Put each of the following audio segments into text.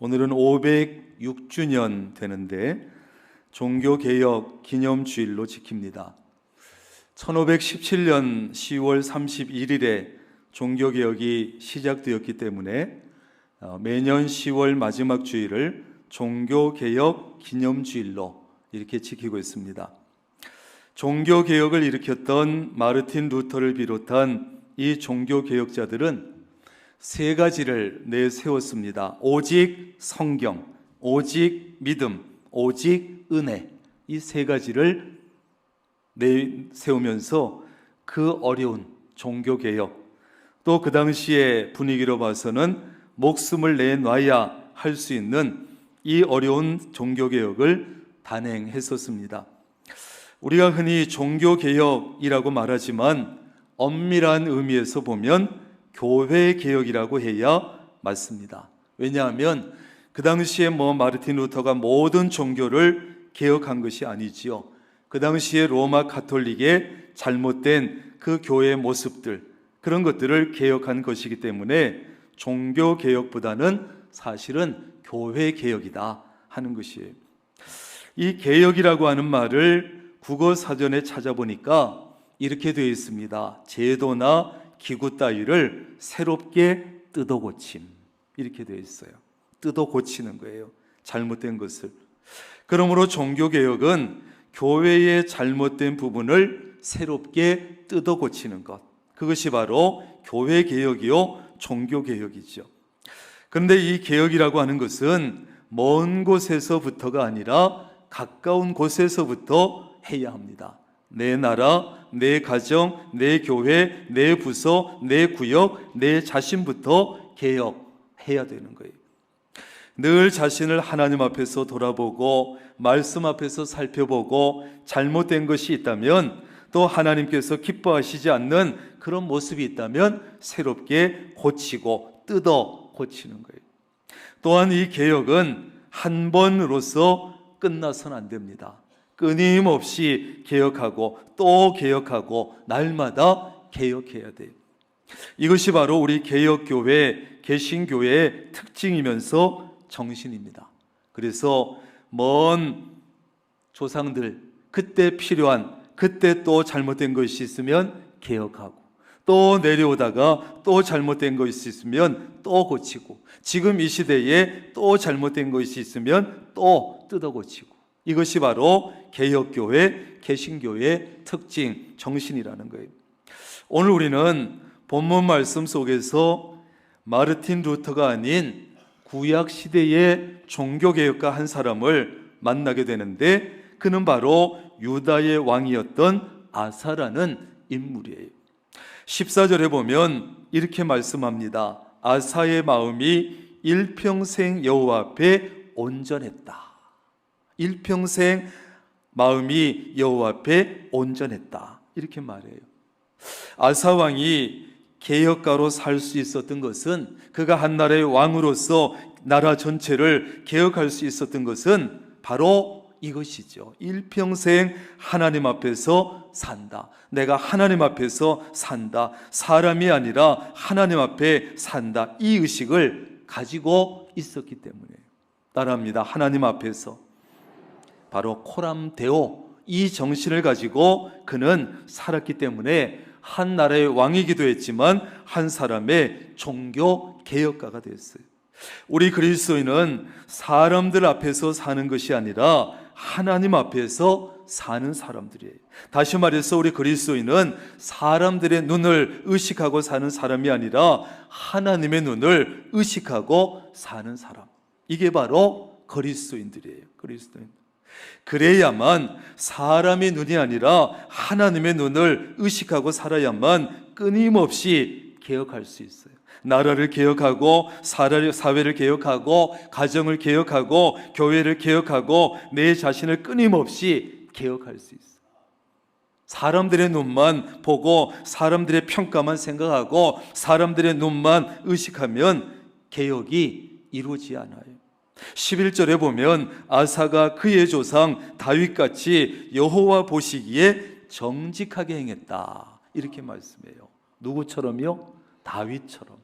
오늘은 506주년 되는데 종교개혁 기념주일로 지킵니다. 1517년 10월 31일에 종교개혁이 시작되었기 때문에 매년 10월 마지막 주일을 종교개혁 기념주일로 이렇게 지키고 있습니다. 종교개혁을 일으켰던 마르틴 루터를 비롯한 이 종교개혁자들은 세 가지를 내세웠습니다. 오직 성경, 오직 믿음, 오직 은혜, 이 세 가지를 내세우면서 그 어려운 종교개혁, 또 그 당시의 분위기로 봐서는 목숨을 내놔야 할 수 있는 이 어려운 종교개혁을 단행했었습니다. 우리가 흔히 종교개혁이라고 말하지만 엄밀한 의미에서 보면 교회개혁이라고 해야 맞습니다. 왜냐하면 그 당시에 마르틴 루터가 모든 종교를 개혁한 것이 아니지요. 그 당시에 로마 가톨릭의 잘못된 그 교회의 모습들, 그런 것들을 개혁한 것이기 때문에 종교개혁보다는 사실은 교회개혁이다 하는 것이에요. 이 개혁이라고 하는 말을 국어사전에 찾아보니까 이렇게 되어 있습니다. 제도나 기구 따위를 새롭게 뜯어 고침, 이렇게 되어 있어요. 뜯어 고치는 거예요, 잘못된 것을. 그러므로 종교개혁은 교회의 잘못된 부분을 새롭게 뜯어 고치는 것, 그것이 바로 교회개혁이요 종교개혁이죠. 그런데 이 개혁이라고 하는 것은 먼 곳에서부터가 아니라 가까운 곳에서부터 해야 합니다. 내 나라, 내 가정, 내 교회, 내 부서, 내 구역, 내 자신부터 개혁해야 되는 거예요. 늘 자신을 하나님 앞에서 돌아보고 말씀 앞에서 살펴보고 잘못된 것이 있다면, 또 하나님께서 기뻐하시지 않는 그런 모습이 있다면 새롭게 고치고 뜯어 고치는 거예요. 또한 이 개혁은 한 번으로서 끝나서는 안 됩니다. 끊임없이 개혁하고 또 개혁하고 날마다 개혁해야 돼요. 이것이 바로 우리 개혁교회, 개신교회의 특징이면서 정신입니다. 그래서 먼 조상들, 그때 필요한, 그때 또 잘못된 것이 있으면 개혁하고, 또 내려오다가 또 잘못된 것이 있으면 또 고치고, 지금 이 시대에 또 잘못된 것이 있으면 또 뜯어 고치고, 이것이 바로 개혁교회, 개신교회의 특징, 정신이라는 거예요. 오늘 우리는 본문 말씀 속에서 마르틴 루터가 아닌 구약시대의 종교개혁가 한 사람을 만나게 되는데, 그는 바로 유다의 왕이었던 아사라는 인물이에요. 14절에 보면 이렇게 말씀합니다. 아사의 마음이 일평생 여호와 앞에 온전했다. 일평생 마음이 여호와 앞에 온전했다, 이렇게 말해요. 아사 왕이 개혁가로 살 수 있었던 것은, 그가 한 나라의 왕으로서 나라 전체를 개혁할 수 있었던 것은 바로 이것이죠. 일평생 하나님 앞에서 산다. 내가 하나님 앞에서 산다. 사람이 아니라 하나님 앞에 산다. 이 의식을 가지고 있었기 때문에. 따라합니다. 하나님 앞에서. 바로 코람데오, 이 정신을 가지고 그는 살았기 때문에 한 나라의 왕이기도 했지만 한 사람의 종교 개혁가가 됐어요. 우리 그리스도인은 사람들 앞에서 사는 것이 아니라 하나님 앞에서 사는 사람들이에요. 다시 말해서 우리 그리스도인은 사람들의 눈을 의식하고 사는 사람이 아니라 하나님의 눈을 의식하고 사는 사람, 이게 바로 그리스도인들이에요. 그리스도인. 그래야만, 사람의 눈이 아니라 하나님의 눈을 의식하고 살아야만 끊임없이 개혁할 수 있어요. 나라를 개혁하고 사회를 개혁하고 가정을 개혁하고 교회를 개혁하고 내 자신을 끊임없이 개혁할 수 있어요. 사람들의 눈만 보고 사람들의 평가만 생각하고 사람들의 눈만 의식하면 개혁이 이루어지지 않아요. 11절에 보면 아사가 그의 조상 다윗같이 여호와 보시기에 정직하게 행했다, 이렇게 말씀해요. 누구처럼요? 다윗처럼.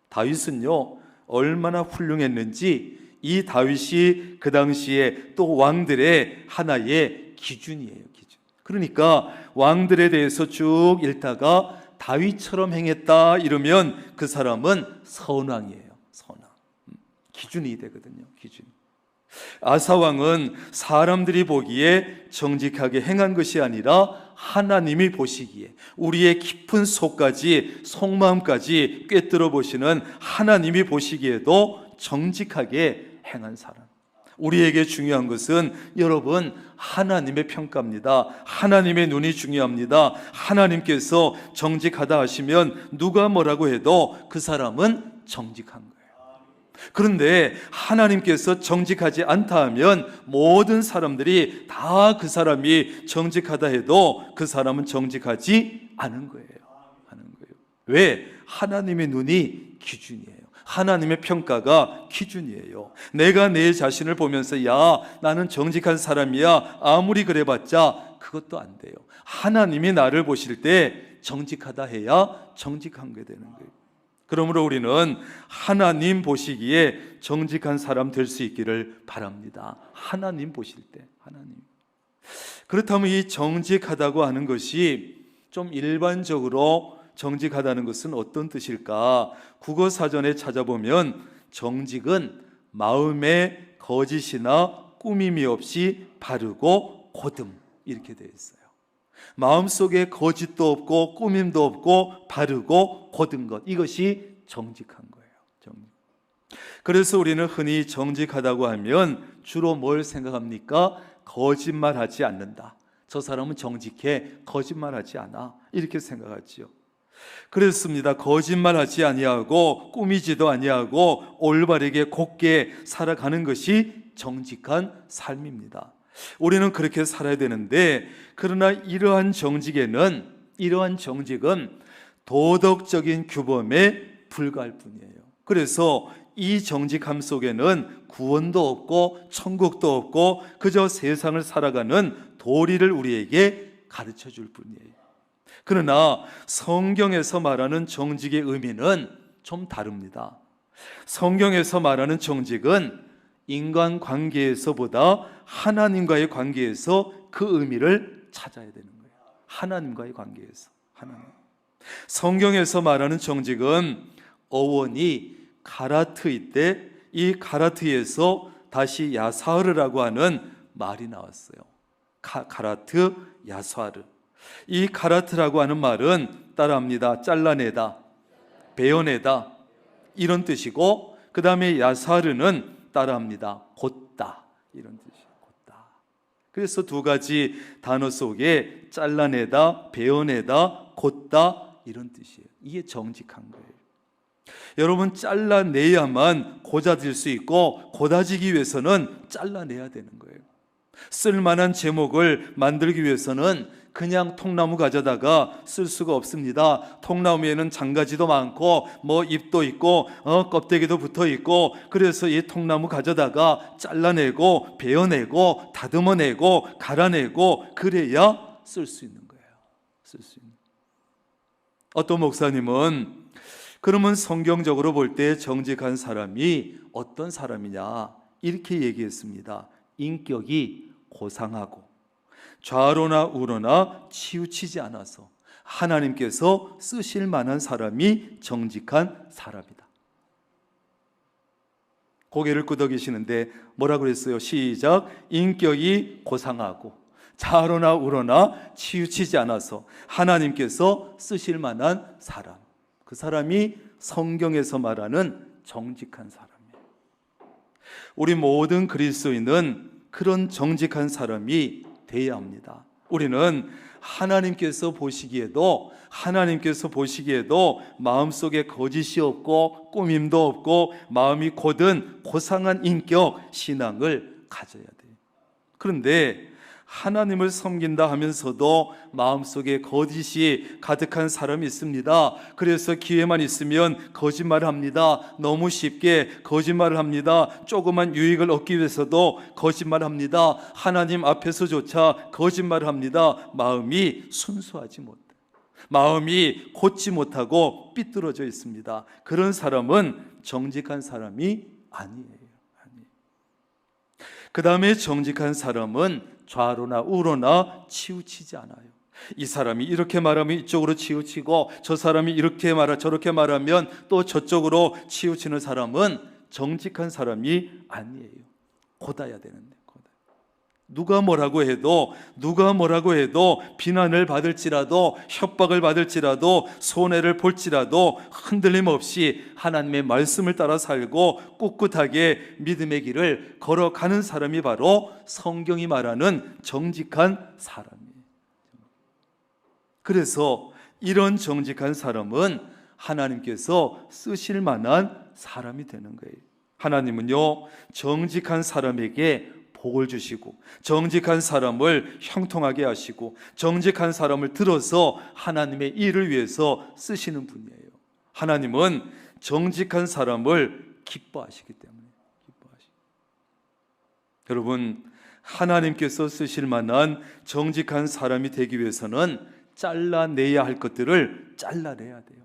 다윗은요, 얼마나 훌륭했는지 이 다윗이 그 당시에 또 왕들의 하나의 기준이에요. 기준. 그러니까 왕들에 대해서 쭉 읽다가 다윗처럼 행했다 이러면 그 사람은 선왕이에요. 선왕. 기준이 되거든요. 기준. 아사 왕은 사람들이 보기에 정직하게 행한 것이 아니라 하나님이 보시기에 우리의 깊은 속까지 속마음까지 꿰뚫어 보시는 하나님이 보시기에도 정직하게 행한 사람. 우리에게 중요한 것은 여러분 하나님의 평가입니다. 하나님의 눈이 중요합니다. 하나님께서 정직하다 하시면 누가 뭐라고 해도 그 사람은 정직한 거예요. 그런데 하나님께서 정직하지 않다 하면 모든 사람들이 다 그 사람이 정직하다 해도 그 사람은 정직하지 않은 거예요. 왜? 하나님의 눈이 기준이에요. 하나님의 평가가 기준이에요. 내가 내 자신을 보면서 야 나는 정직한 사람이야 아무리 그래봤자 그것도 안 돼요. 하나님이 나를 보실 때 정직하다 해야 정직한 게 되는 거예요. 그러므로 우리는 하나님 보시기에 정직한 사람 될 수 있기를 바랍니다. 하나님 보실 때 하나님. 그렇다면 이 정직하다고 하는 것이 좀 일반적으로 정직하다는 것은 어떤 뜻일까? 국어사전에 찾아보면 정직은 마음에 거짓이나 꾸밈이 없이 바르고 고듬 이렇게 되어 있어요. 마음속에 거짓도 없고 꾸밈도 없고 바르고 고든 것, 이것이 정직한 거예요. 그래서 우리는 흔히 정직하다고 하면 주로 뭘 생각합니까? 거짓말하지 않는다. 저 사람은 정직해, 거짓말하지 않아, 이렇게 생각하지요. 그렇습니다. 거짓말하지 아니하고 꾸미지도 아니하고 올바르게 곱게 살아가는 것이 정직한 삶입니다. 우리는 그렇게 살아야 되는데, 그러나 이러한 정직은 도덕적인 규범에 불과할 뿐이에요. 그래서 이 정직함 속에는 구원도 없고 천국도 없고 그저 세상을 살아가는 도리를 우리에게 가르쳐 줄 뿐이에요. 그러나 성경에서 말하는 정직의 의미는 좀 다릅니다. 성경에서 말하는 정직은 인간관계에서보다 하나님과의 관계에서 그 의미를 찾아야 되는 거예요. 하나님과의 관계에서. 성경에서 말하는 정직은 어원이 가라트일 때 이 가라트에서 다시 야사르라고 하는 말이 나왔어요. 가라트, 야사르. 이 가라트라고 하는 말은 따라합니다. 잘라내다, 베어내다 이런 뜻이고, 그 다음에 야사르는 따라합니다. 곧다 이런 뜻이에요. 곧다. 그래서 두 가지 단어 속에 잘라내다, 베어내다, 곧다 이런 뜻이에요. 이게 정직한 거예요. 여러분, 잘라내야만 고자질 수 있고 고다지기 위해서는 잘라내야 되는 거예요. 쓸만한 제목을 만들기 위해서는 그냥 통나무 가져다가 쓸 수가 없습니다. 통나무에는 장가지도 많고 잎도 있고 껍데기도 붙어 있고, 그래서 이 통나무 가져다가 잘라내고 베어내고 다듬어내고 갈아내고 그래야 쓸 수 있는 거예요. 쓸 수 있는. 어떤 목사님은 그러면 성경적으로 볼 때 정직한 사람이 어떤 사람이냐 이렇게 얘기했습니다. 인격이 고상하고 좌로나 우로나 치우치지 않아서 하나님께서 쓰실 만한 사람이 정직한 사람이다. 고개를 끄덕이시는데 뭐라고 그랬어요? 시작. 인격이 고상하고 좌로나 우로나 치우치지 않아서 하나님께서 쓰실 만한 사람, 그 사람이 성경에서 말하는 정직한 사람이에요. 우리 모든 그리스도인은 그런 정직한 사람이 되어야 합니다. 우리는 하나님께서 보시기에도 마음속에 거짓이 없고 꾸밈도 없고 마음이 곧은 고상한 인격 신앙을 가져야 돼요. 그런데 하나님을 섬긴다 하면서도 마음속에 거짓이 가득한 사람이 있습니다. 그래서 기회만 있으면 거짓말을 합니다. 너무 쉽게 거짓말을 합니다. 조그만 유익을 얻기 위해서도 거짓말을 합니다. 하나님 앞에서조차 거짓말을 합니다. 마음이 순수하지 못해. 마음이 곧지 못하고 삐뚤어져 있습니다. 그런 사람은 정직한 사람이 아니에요. 그 다음에 정직한 사람은 좌로나 우로나 치우치지 않아요. 이 사람이 이렇게 말하면 이쪽으로 치우치고, 저 사람이 이렇게 저렇게 말하면 또 저쪽으로 치우치는 사람은 정직한 사람이 아니에요. 곧아야 되는데, 누가 뭐라고 해도 비난을 받을지라도, 협박을 받을지라도, 손해를 볼지라도 흔들림 없이 하나님의 말씀을 따라 살고 꿋꿋하게 믿음의 길을 걸어가는 사람이 바로 성경이 말하는 정직한 사람이에요. 그래서 이런 정직한 사람은 하나님께서 쓰실 만한 사람이 되는 거예요. 하나님은요, 정직한 사람에게 복을 주시고, 정직한 사람을 형통하게 하시고, 정직한 사람을 들어서 하나님의 일을 위해서 쓰시는 분이에요. 하나님은 정직한 사람을 기뻐하시기 때문에 여러분, 하나님께서 쓰실 만한 정직한 사람이 되기 위해서는 잘라내야 할 것들을 잘라내야 돼요.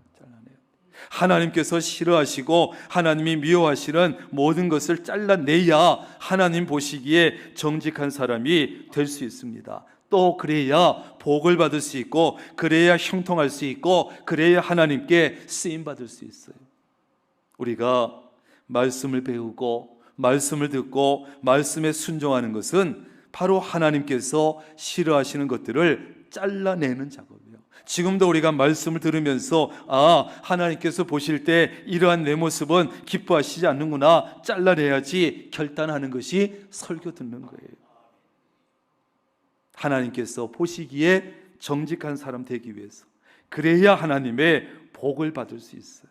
하나님께서 싫어하시고 하나님이 미워하시는 모든 것을 잘라내야 하나님 보시기에 정직한 사람이 될 수 있습니다. 또 그래야 복을 받을 수 있고, 그래야 형통할 수 있고, 그래야 하나님께 쓰임받을 수 있어요. 우리가 말씀을 배우고 말씀을 듣고 말씀에 순종하는 것은 바로 하나님께서 싫어하시는 것들을 잘라내는 작업이에요. 지금도 우리가 말씀을 들으면서 하나님께서 보실 때 이러한 내 모습은 기뻐하시지 않는구나, 잘라내야지 결단하는 것이 설교 듣는 거예요. 하나님께서 보시기에 정직한 사람 되기 위해서, 그래야 하나님의 복을 받을 수 있어요.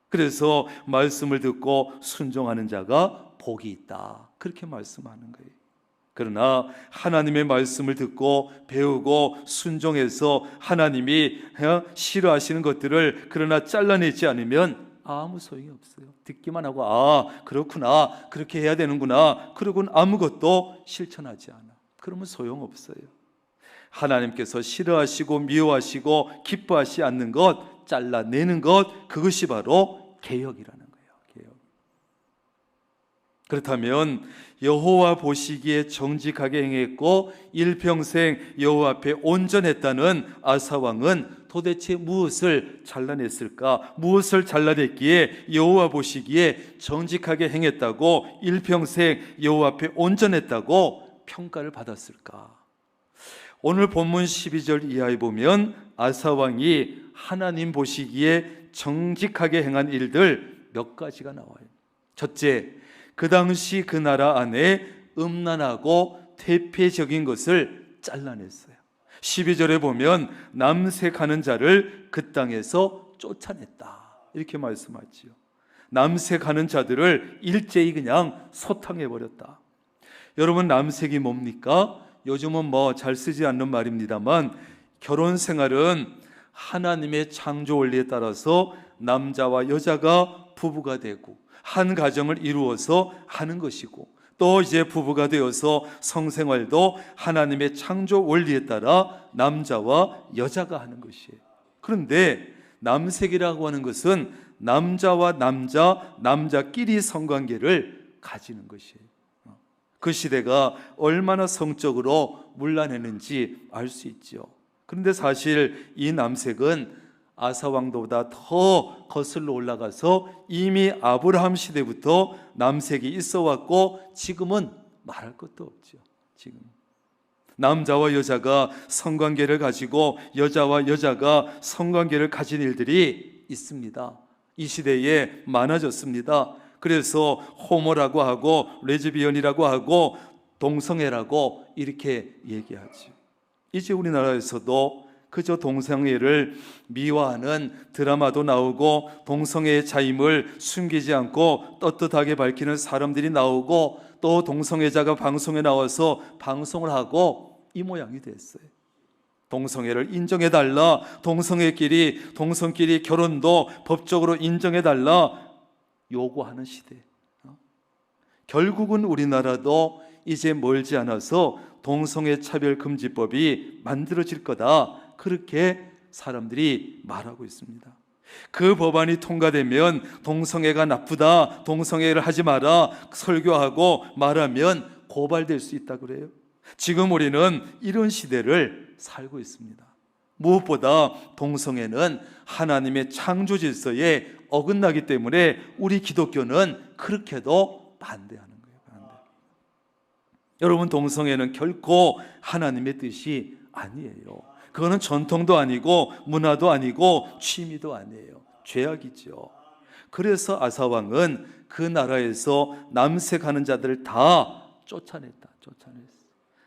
그래서 말씀을 듣고 순종하는 자가 복이 있다, 그렇게 말씀하는 거예요. 그러나 하나님의 말씀을 듣고 배우고 순종해서 하나님이 싫어하시는 것들을 그러나 잘라내지 않으면 아무 소용이 없어요. 듣기만 하고 그렇구나, 그렇게 해야 되는구나, 그러고는 아무것도 실천하지 않아. 그러면 소용없어요. 하나님께서 싫어하시고 미워하시고 기뻐하시지 않는 것, 잘라내는 것, 그것이 바로 개혁이라는 거예요. 개혁. 그렇다면 여호와 보시기에 정직하게 행했고 일평생 여호와 앞에 온전했다는 아사 왕은 도대체 무엇을 잘라냈을까? 무엇을 잘라냈기에 여호와 보시기에 정직하게 행했다고, 일평생 여호와 앞에 온전했다고 평가를 받았을까? 오늘 본문 12절 이하에 보면 아사 왕이 하나님 보시기에 정직하게 행한 일들 몇 가지가 나와요. 첫째, 그 당시 그 나라 안에 음란하고 퇴폐적인 것을 잘라냈어요. 12절에 보면 남색하는 자를 그 땅에서 쫓아냈다, 이렇게 말씀하지요. 남색하는 자들을 일제히 그냥 소탕해버렸다. 여러분, 남색이 뭡니까? 요즘은 잘 쓰지 않는 말입니다만, 결혼 생활은 하나님의 창조 원리에 따라서 남자와 여자가 부부가 되고 한 가정을 이루어서 하는 것이고, 또 이제 부부가 되어서 성생활도 하나님의 창조 원리에 따라 남자와 여자가 하는 것이에요. 그런데 남색이라고 하는 것은 남자와 남자끼리 성관계를 가지는 것이에요. 그 시대가 얼마나 성적으로 문란했는지 알 수 있죠. 그런데 사실 이 남색은 아사왕도보다 더 거슬러 올라가서 이미 아브라함 시대부터 남색이 있어 왔고, 지금은 말할 것도 없죠. 지금 남자와 여자가 성관계를 가지고 여자와 여자가 성관계를 가진 일들이 있습니다. 이 시대에 많아졌습니다. 그래서 호모라고 하고 레즈비언이라고 하고 동성애라고 이렇게 얘기하죠. 이제 우리나라에서도 그저 동성애를 미화하는 드라마도 나오고, 동성애의 자임을 숨기지 않고 떳떳하게 밝히는 사람들이 나오고, 또 동성애자가 방송에 나와서 방송을 하고 이 모양이 됐어요. 동성애를 인정해달라, 동성끼리 결혼도 법적으로 인정해달라 요구하는 시대. 결국은 우리나라도 이제 멀지 않아서 동성애 차별금지법이 만들어질 거다, 그렇게 사람들이 말하고 있습니다. 그 법안이 통과되면 동성애가 나쁘다, 동성애를 하지 마라 설교하고 말하면 고발될 수 있다 그래요. 지금 우리는 이런 시대를 살고 있습니다. 무엇보다 동성애는 하나님의 창조 질서에 어긋나기 때문에 우리 기독교는 그렇게도 반대하는 거예요. 반대. 여러분, 동성애는 결코 하나님의 뜻이 아니에요. 그거는 전통도 아니고 문화도 아니고 취미도 아니에요. 죄악이죠. 그래서 아사왕은 그 나라에서 남색하는 자들을 다 쫓아냈다.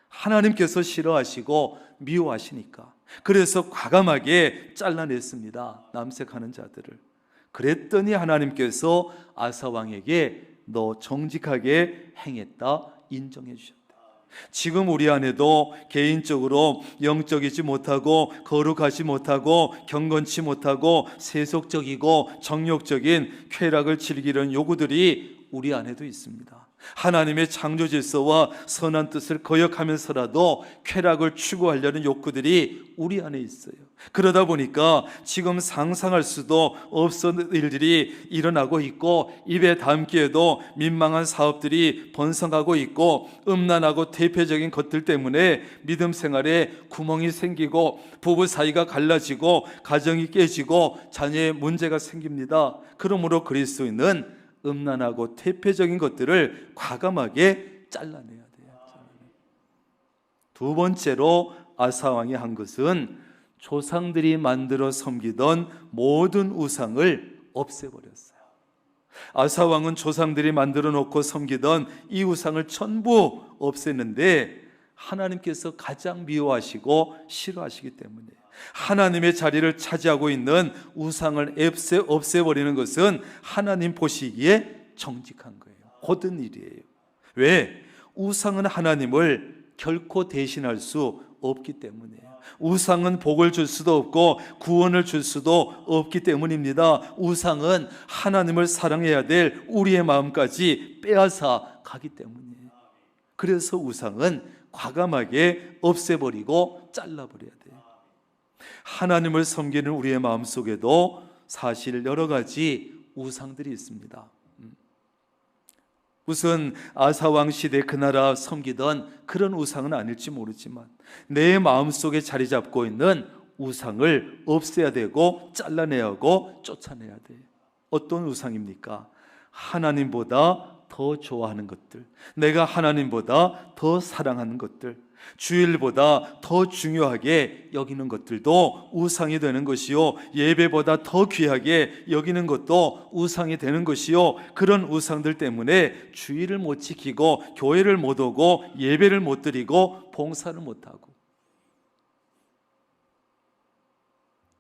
하나님께서 싫어하시고 미워하시니까. 그래서 과감하게 잘라냈습니다. 남색하는 자들을. 그랬더니 하나님께서 아사왕에게 너 정직하게 행했다 인정해 주셨다. 지금 우리 안에도 개인적으로 영적이지 못하고 거룩하지 못하고 경건치 못하고 세속적이고 정욕적인 쾌락을 즐기려는 요구들이 우리 안에도 있습니다. 하나님의 창조 질서와 선한 뜻을 거역하면서라도 쾌락을 추구하려는 욕구들이 우리 안에 있어요. 그러다 보니까 지금 상상할 수도 없었던 일들이 일어나고 있고, 입에 담기에도 민망한 사업들이 번성하고 있고, 음란하고 대표적인 것들 때문에 믿음 생활에 구멍이 생기고 부부 사이가 갈라지고 가정이 깨지고 자녀의 문제가 생깁니다. 그러므로 그리스도인은 음란하고 퇴폐적인 것들을 과감하게 잘라내야 돼요. 두 번째로 아사왕이 한 것은 조상들이 만들어 섬기던 모든 우상을 없애버렸어요. 아사왕은 조상들이 만들어 놓고 섬기던 이 우상을 전부 없앴는데 하나님께서 가장 미워하시고 싫어하시기 때문에 하나님의 자리를 차지하고 있는 우상을 없애버리는 것은 하나님 보시기에 정직한 거예요. 고든 일이에요. 왜? 우상은 하나님을 결코 대신할 수 없기 때문이에요. 우상은 복을 줄 수도 없고 구원을 줄 수도 없기 때문입니다. 우상은 하나님을 사랑해야 될 우리의 마음까지 빼앗아 가기 때문이에요. 그래서 우상은 과감하게 없애버리고 잘라버려야 돼요. 하나님을 섬기는 우리의 마음속에도 사실 여러 가지 우상들이 있습니다. 무슨 아사왕 시대 그 나라 섬기던 그런 우상은 아닐지 모르지만 내 마음속에 자리 잡고 있는 우상을 없애야 되고 잘라내야 하고 쫓아내야 돼요. 어떤 우상입니까? 하나님보다 더 좋아하는 것들, 내가 하나님보다 더 사랑하는 것들, 주일보다 더 중요하게 여기는 것들도 우상이 되는 것이요, 예배보다 더 귀하게 여기는 것도 우상이 되는 것이요, 그런 우상들 때문에 주일을 못 지키고 교회를 못 오고 예배를 못 드리고 봉사를 못 하고,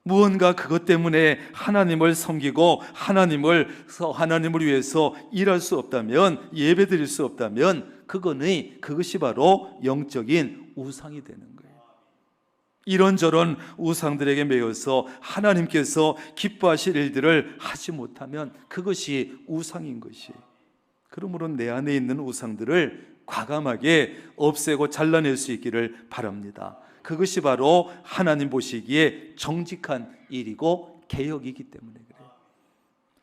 무언가 그것 때문에 하나님을 섬기고 하나님을 위해서 일할 수 없다면, 예배 드릴 수 없다면 그것이 바로 영적인 우상이 되는 거예요. 이런저런 우상들에게 매여서 하나님께서 기뻐하실 일들을 하지 못하면 그것이 우상인 것이에요. 그러므로 내 안에 있는 우상들을 과감하게 없애고 잘라낼 수 있기를 바랍니다. 그것이 바로 하나님 보시기에 정직한 일이고 개혁이기 때문에 그래요.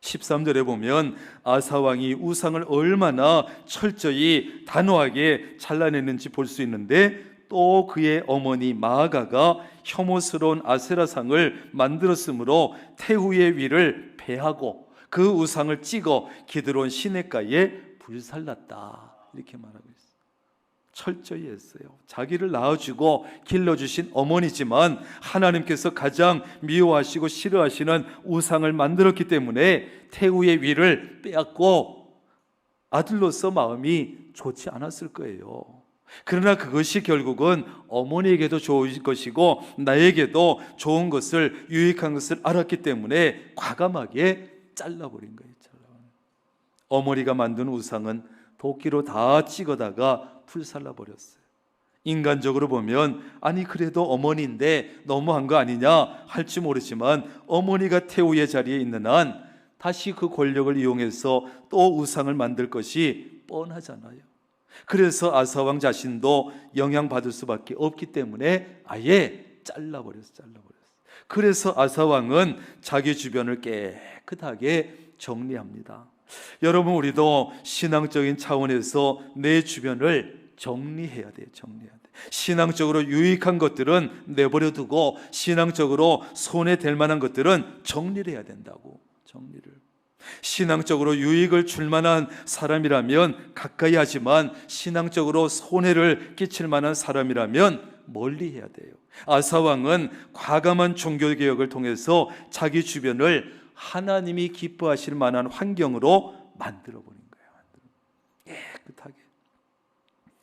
13절에 보면 아사왕이 우상을 얼마나 철저히 단호하게 잘라냈는지 볼 수 있는데, 또 그의 어머니 마아가가 혐오스러운 아세라상을 만들었으므로 태후의 위를 베하고 그 우상을 찍어 기드론 시냇가에 불살랐다, 이렇게 말하고 있어요. 철저히 했어요. 자기를 낳아주고 길러주신 어머니지만 하나님께서 가장 미워하시고 싫어하시는 우상을 만들었기 때문에 태후의 위를 빼앗고 아들로서 마음이 좋지 않았을 거예요. 그러나 그것이 결국은 어머니에게도 좋은 것이고 나에게도 좋은 것을, 유익한 것을 알았기 때문에 과감하게 잘라버린 거예요. 어머니가 만든 우상은 도끼로 다 찍어다가 불살라버렸어요. 인간적으로 보면 아니 그래도 어머니인데 너무한 거 아니냐 할지 모르지만, 어머니가 태후의 자리에 있는 한 다시 그 권력을 이용해서 또 우상을 만들 것이 뻔하잖아요. 그래서 아사왕 자신도 영향받을 수밖에 없기 때문에 아예 잘라버렸어요. 그래서 아사왕은 자기 주변을 깨끗하게 정리합니다. 여러분, 우리도 신앙적인 차원에서 내 주변을 정리해야 돼요. 신앙적으로 유익한 것들은 내버려 두고 신앙적으로 손해될 만한 것들은 정리를 해야 된다고. 신앙적으로 유익을 줄 만한 사람이라면 가까이 하지만 신앙적으로 손해를 끼칠 만한 사람이라면 멀리 해야 돼요. 아사왕은 과감한 종교개혁을 통해서 자기 주변을 하나님이 기뻐하실 만한 환경으로 만들어버린 거예요. 깨끗하게.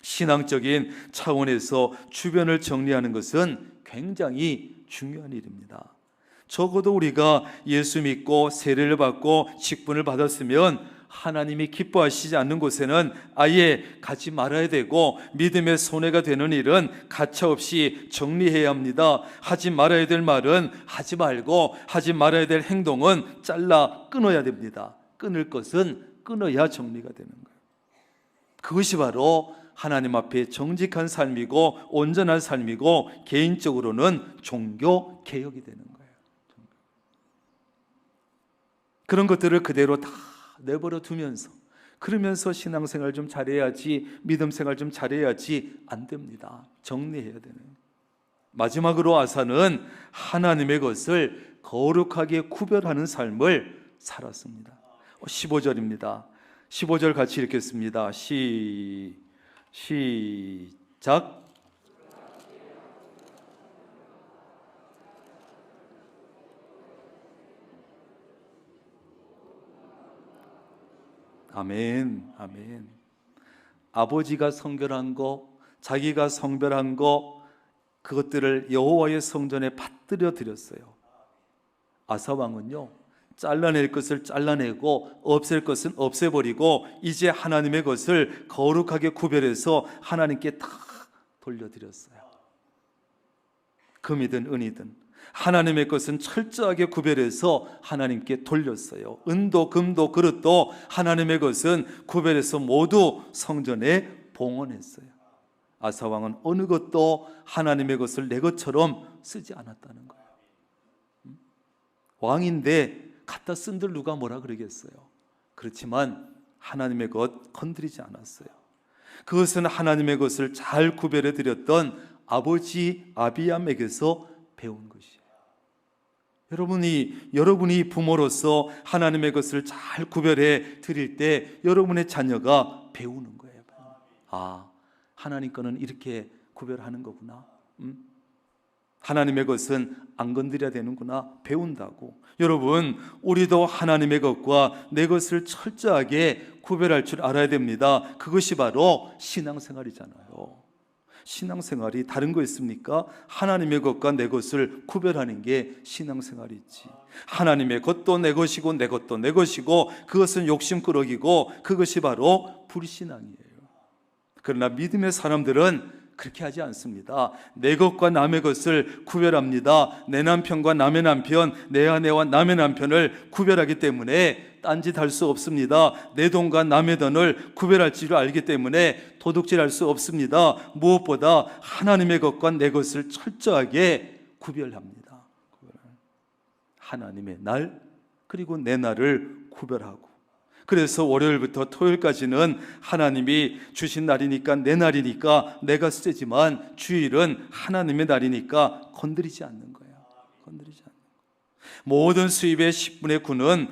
신앙적인 차원에서 주변을 정리하는 것은 굉장히 중요한 일입니다. 적어도 우리가 예수 믿고 세례를 받고 직분을 받았으면 하나님이 기뻐하시지 않는 곳에는 아예 가지 말아야 되고, 믿음의 손해가 되는 일은 가차없이 정리해야 합니다. 하지 말아야 될 말은 하지 말고, 하지 말아야 될 행동은 잘라 끊어야 됩니다. 끊을 것은 끊어야 정리가 되는 거예요. 그것이 바로 하나님 앞에 정직한 삶이고 온전한 삶이고, 개인적으로는 종교 개혁이 되는 거예요. 그런 것들을 그대로 다 내버려 두면서, 그러면서 신앙생활 좀 잘해야지, 믿음생활 좀 잘해야지, 안 됩니다. 정리해야 되는. 마지막으로 아사는 하나님의 것을 거룩하게 구별하는 삶을 살았습니다. 15절입니다. 15절 같이 읽겠습니다. 시작. 아멘. 아버지가 성결한 거, 자기가 성별한 거, 그것들을 여호와의 성전에 받들여 드렸어요. 아사왕은요, 잘라낼 것을 잘라내고 없앨 것은 없애버리고 이제 하나님의 것을 거룩하게 구별해서 하나님께 다 돌려드렸어요. 금이든 은이든 하나님의 것은 철저하게 구별해서 하나님께 돌렸어요. 은도 금도 그릇도 하나님의 것은 구별해서 모두 성전에 봉헌했어요. 아사왕은 어느 것도 하나님의 것을 내 것처럼 쓰지 않았다는 거예요. 왕인데 갖다 쓴들 누가 뭐라 그러겠어요. 그렇지만 하나님의 것 건드리지 않았어요. 그것은 하나님의 것을 잘 구별해 드렸던 아버지 아비암에게서 배운 것이에요. 여러분이 부모로서 하나님의 것을 잘 구별해 드릴 때 여러분의 자녀가 배우는 거예요. 아, 하나님 거는 이렇게 구별하는 거구나. 하나님의 것은 안 건드려야 되는구나. 배운다고. 여러분, 우리도 하나님의 것과 내 것을 철저하게 구별할 줄 알아야 됩니다. 그것이 바로 신앙생활이잖아요. 신앙생활이 다른 거 있습니까? 하나님의 것과 내 것을 구별하는 게 신앙생활이지. 하나님의 것도 내 것이고 내 것도 내 것이고 그것은 욕심꾸러기고 그것이 바로 불신앙이에요. 그러나 믿음의 사람들은 그렇게 하지 않습니다. 내 것과 남의 것을 구별합니다. 내 남편과 남의 남편, 내 아내와 남의 남편을 구별하기 때문에 딴짓할 수 없습니다. 내 돈과 남의 돈을 구별할 줄 알기 때문에 도둑질할 수 없습니다. 무엇보다 하나님의 것과 내 것을 철저하게 구별합니다. 하나님의 날 그리고 내 날을 구별하고, 그래서 월요일부터 토요일까지는 하나님이 주신 날이니까 내 날이니까 내가 쓰지만 주일은 하나님의 날이니까 건드리지 않는 거예요. 모든 수입의 10분의 9는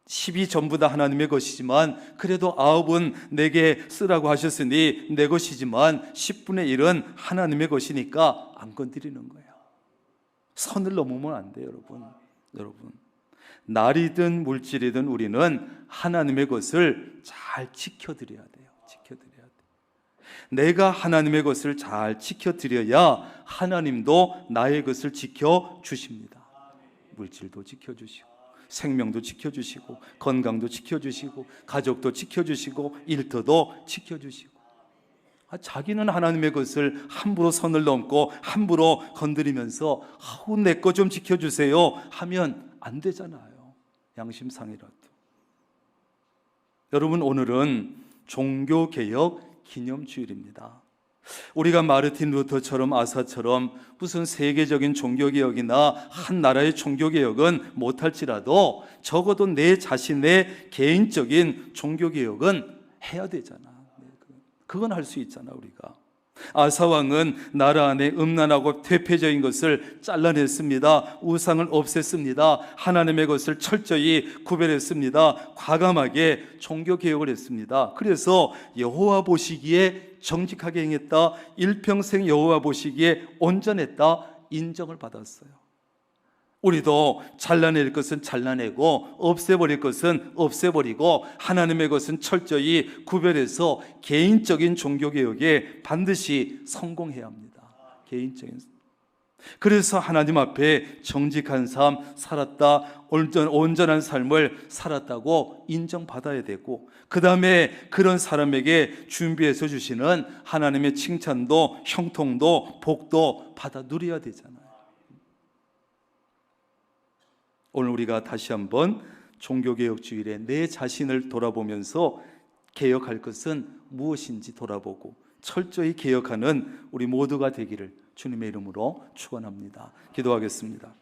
10이 전부 다 하나님의 것이지만 그래도 9은 내게 쓰라고 하셨으니 내 것이지만 10분의 1은 하나님의 것이니까 안 건드리는 거예요. 선을 넘으면 안 돼요, 여러분. 날이든 물질이든 우리는 하나님의 것을 잘 지켜드려야 돼요. 내가 하나님의 것을 잘 지켜드려야 하나님도 나의 것을 지켜주십니다. 물질도 지켜주시고 생명도 지켜주시고 건강도 지켜주시고 가족도 지켜주시고 일터도 지켜주시고. 자기는 하나님의 것을 함부로 선을 넘고 함부로 건드리면서 내 거 좀 지켜주세요 하면 안 되잖아요. 양심상이라도. 여러분, 오늘은 종교개혁 기념주일입니다. 우리가 마르틴 루터처럼 아사처럼 무슨 세계적인 종교개혁이나 한 나라의 종교개혁은 못할지라도 적어도 내 자신의 개인적인 종교개혁은 해야 되잖아. 그건 할 수 있잖아 우리가. 아사왕은 나라 안에 음란하고 퇴폐적인 것을 잘라냈습니다. 우상을 없앴습니다. 하나님의 것을 철저히 구별했습니다. 과감하게 종교개혁을 했습니다. 그래서 여호와 보시기에 정직하게 행했다, 일평생 여호와 보시기에 온전했다 인정을 받았어요. 우리도 잘라낼 것은 잘라내고 없애버릴 것은 없애버리고 하나님의 것은 철저히 구별해서 개인적인 종교개혁에 반드시 성공해야 합니다. 개인적인. 그래서 하나님 앞에 정직한 삶 살았다, 온전한 삶을 살았다고 인정받아야 되고, 그 다음에 그런 사람에게 준비해서 주시는 하나님의 칭찬도 형통도 복도 받아 누려야 되잖아요. 오늘 우리가 다시 한번 종교개혁주일에 내 자신을 돌아보면서 개혁할 것은 무엇인지 돌아보고 철저히 개혁하는 우리 모두가 되기를 주님의 이름으로 축원합니다. 기도하겠습니다.